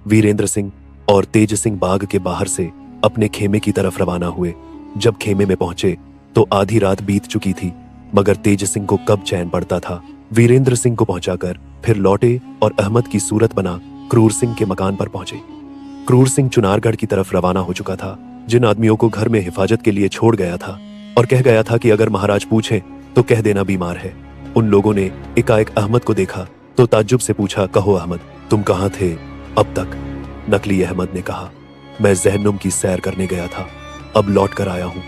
वीरेंद्र सिंह और तेज सिंह बाग के बाहर से अपने खेमे की तरफ रवाना हुए। जब खेमे में पहुंचे तो आधी रात बीत चुकी थी, मगर तेज सिंह को कब चैन पड़ता था। वीरेंद्र सिंह को पहुंचाकर फिर लौटे और अहमद की सूरत बना क्रूर सिंह के मकान पर पहुंचे। क्रूर सिंह चुनारगढ़ की तरफ रवाना हो चुका था। जिन आदमियों को घर में हिफाजत के लिए छोड़ गया था और कह गया था कि अगर महाराज पूछे तो कह देना बीमार है, उन लोगों ने एकाएक अहमद को देखा तो ताज्जुब से पूछा, कहो अहमद, तुम कहाँ थे अब तक? नकली अहमद ने कहा, मैं जहन्नुम की सैर करने गया था, अब लौट कर आया हूं।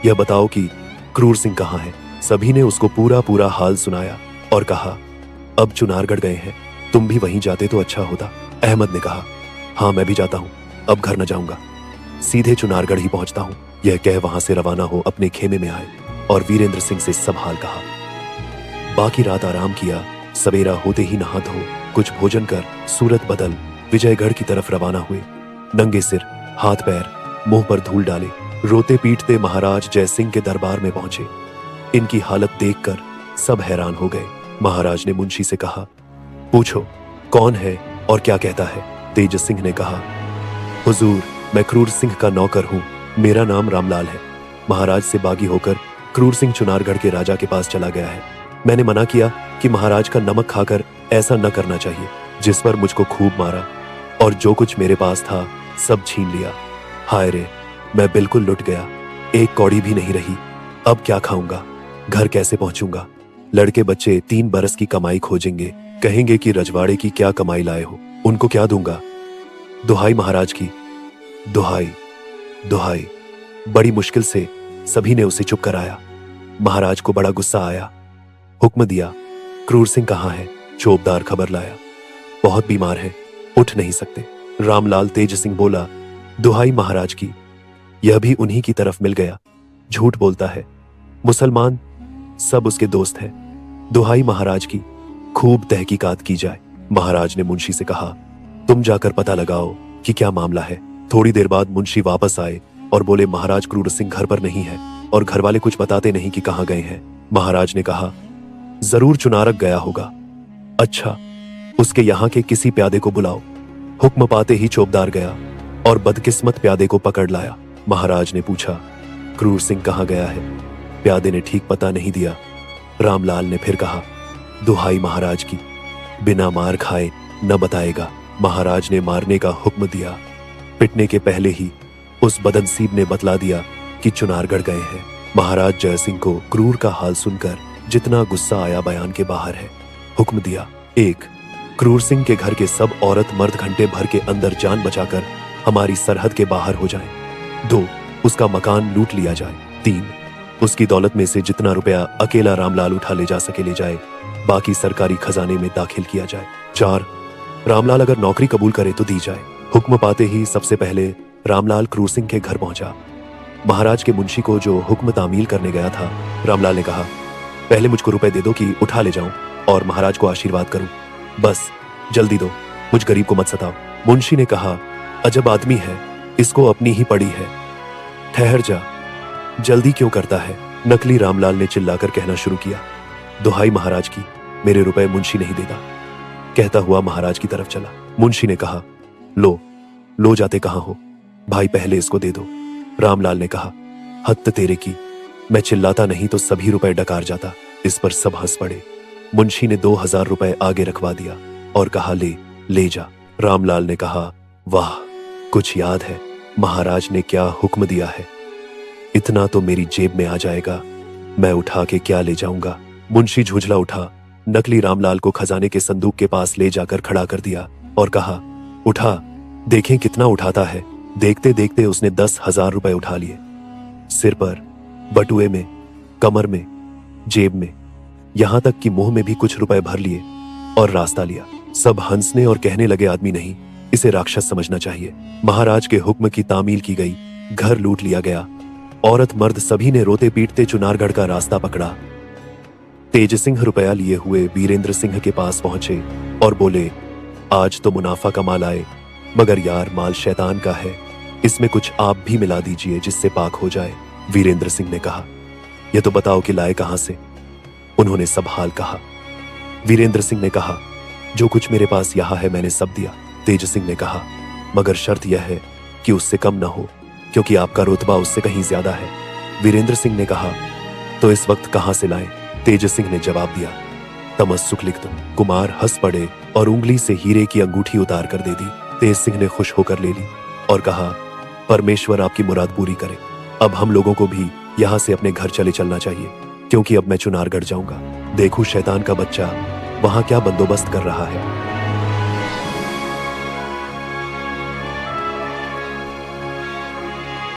यह बताओ कि क्रूर सिंह कहाँ है? सभी ने उसको पूरा पूरा हाल सुनाया और कहा, अब चुनारगढ़ गए हैं, तुम भी वहीं जाते तो अच्छा होता। अहमद ने कहा, हाँ मैं भी जाता हूँ, अब घर न जाऊंगा, सीधे चुनारगढ़ ही पहुंचता हूँ। यह कह वहां से रवाना हो अपने खेमे में आए और वीरेंद्र सिंह से सब हाल कहा। बाकी रात आराम किया। सवेरा होते ही नहा धो कुछ भोजन कर सूरत बदल विजयगढ़ की तरफ रवाना हुए। नंगे सिर, हाथ पैर मुंह पर धूल डाले, रोते पीटते महाराज जयसिंह के दरबार में पहुंचे। इनकी हालत देखकर सब हैरान हो गए। महाराज ने मुंशी से कहा, पूछो कौन है और क्या कहता है? तेज सिंह ने कहा, हुजूर, मैं क्रूर सिंह का नौकर हूं, मेरा नाम रामलाल है। महाराज से बागी होकर क्रूर सिंह चुनारगढ़ के राजा के पास चला गया है। मैंने मना किया कि महाराज का नमक खाकर ऐसा न करना चाहिए, जिस पर मुझको खूब मारा और जो कुछ मेरे पास था सब छीन लिया। हाय रे, मैं बिल्कुल लुट गया, एक कौड़ी भी नहीं रही। अब क्या खाऊंगा, घर कैसे पहुंचूंगा? लड़के बच्चे 3 बरस की कमाई खोजेंगे, कहेंगे कि रजवाड़े की क्या कमाई लाए हो, उनको क्या दूंगा? दुहाई महाराज की, दुहाई दुहाई। बड़ी मुश्किल से सभी ने उसे चुप कराया। महाराज को बड़ा गुस्सा आया। हुक्म दिया, क्रूर सिंह कहाँ है? चौबदार खबर लाया, बहुत बीमार है, उठ नहीं सकते। रामलाल तेज सिंह बोला, दुहाई महाराज की, यह भी उन्हीं की तरफ मिल गया, झूठ बोलता है, मुसलमान सब उसके दोस्त हैं। दुहाई महाराज की, खूब तहकीकात की जाए। महाराज ने मुंशी से कहा, तुम जाकर पता लगाओ कि क्या मामला है। थोड़ी देर बाद मुंशी वापस आए और बोले, महाराज क्रूर सिंह घर पर नहीं है और घर वाले कुछ बताते नहीं कि कहाँ गए हैं। महाराज ने कहा, जरूर चुनारक गया होगा। अच्छा, उसके यहाँ के किसी प्यादे को बुलाओ। हुक्म पाते ही चौबदार गया और बदकिस्मत प्यादे को पकड़ लाया। महाराज ने पूछा, क्रूर सिंह कहाँ गया है? प्यादे ने ठीक पता नहीं दिया। रामलाल ने फिर कहा, दुहाई महाराज की, बिना मार खाए न बताएगा। महाराज ने मारने का हुक्म दिया। पिटने के पहले ही उस बदनसीब ने बतला दिया कि चुनारगढ़ गए हैं। महाराज जयसिंह को क्रूर का हाल सुनकर जितना गुस्सा आया बयान के बाहर है। हुक्म दिया, 1. क्रूर सिंह के घर के सब औरत मर्द घंटे भर के अंदर जान बचाकर हमारी सरहद के बाहर हो जाएं। 2. उसका मकान लूट लिया जाए। 3. उसकी दौलत में से जितना रुपया अकेला रामलाल उठा ले जा सके ले जाए, बाकी सरकारी खजाने में दाखिल किया जाए। 4. रामलाल अगर नौकरी कबूल करे तो दी जाए। हुक्म पाते ही सबसे पहले रामलाल क्रूर सिंह के घर पहुंचा। महाराज के मुंशी को जो हुक्म तामील करने गया था, रामलाल ने कहा, पहले मुझको रुपए दे दो कि उठा ले जाऊं और महाराज को आशीर्वाद करूं। बस जल्दी दो, मुझ गरीब को मत सताओ। मुंशी ने कहा, अजब आदमी है, इसको अपनी ही पड़ी है। ठहर जा, जल्दी क्यों करता है? नकली रामलाल ने चिल्लाकर कहना शुरू किया, दुहाई महाराज की, मेरे रुपए मुंशी नहीं देता। कहता हुआ महाराज की तरफ चला। मुंशी ने कहा, लो जाते कहां हो? भाई पहले इसको दे दो। रामलाल ने कहा, हद तेरे की, मैं चिल्लाता नहीं तो सभी रुपए डकार जाता। इस पर सब हंस पड़े। मुंशी ने 2000 रुपए आगे रखवा दिया और कहा, ले जा। रामलाल ने कहा, वाह, कुछ याद है महाराज ने क्या हुक्म दिया है? इतना तो मेरी जेब में आ जाएगा, मैं उठा के क्या ले जाऊंगा? मुंशी झुंझला उठा, नकली रामलाल को खजाने के संदूक के पास ले जाकर खड़ा कर दिया और कहा, उठा, देखें कितना उठाता है। देखते देखते उसने 10,000 रुपए उठा लिए। सिर पर, बटुए में, कमर में, जेब में, यहां तक कि मुंह में भी कुछ रुपए भर लिए और रास्ता लिया। सब हंसने और कहने लगे, आदमी नहीं, इसे राक्षस समझना चाहिए। महाराज के हुक्म की तामील की गई, घर लूट लिया गया। औरत मर्द सभी ने रोते पीटते चुनारगढ़ का रास्ता पकड़ा। तेज सिंह रुपया लिए हुए वीरेंद्र सिंह के पास पहुंचे और बोले, आज तो मुनाफा कमा लाए, मगर यार माल शैतान का है, इसमें कुछ आप भी मिला दीजिए जिससे पाक हो जाए। वीरेंद्र सिंह ने कहा, यह तो बताओ कि लाए कहां से? उन्होंने सब हाल कहा। वीरेंद्र सिंह ने कहा, जो कुछ मेरे पास यहां है मैंने सब दिया। तेज सिंह ने कहा, मगर शर्त यह है कि उससे कम ना हो, क्योंकि आपका रुतबा उससे कहीं ज्यादा है। वीरेंद्र सिंह ने कहा, तो इस वक्त कहां से लाएं? तेज सिंह ने जवाब दिया, तमस्सुक लिख दो। कुमार हंस पड़े और उंगली से हीरे की अंगूठी उतार कर दे दी। तेज सिंह ने खुश होकर ले ली और कहा, परमेश्वर आपकी मुराद पूरी करे। अब हम लोगों को भी यहाँ से अपने घर चले चलना चाहिए, क्योंकि अब मैं चुनारगढ़ जाऊंगा। देखूं शैतान का बच्चा वहां क्या बंदोबस्त कर रहा है।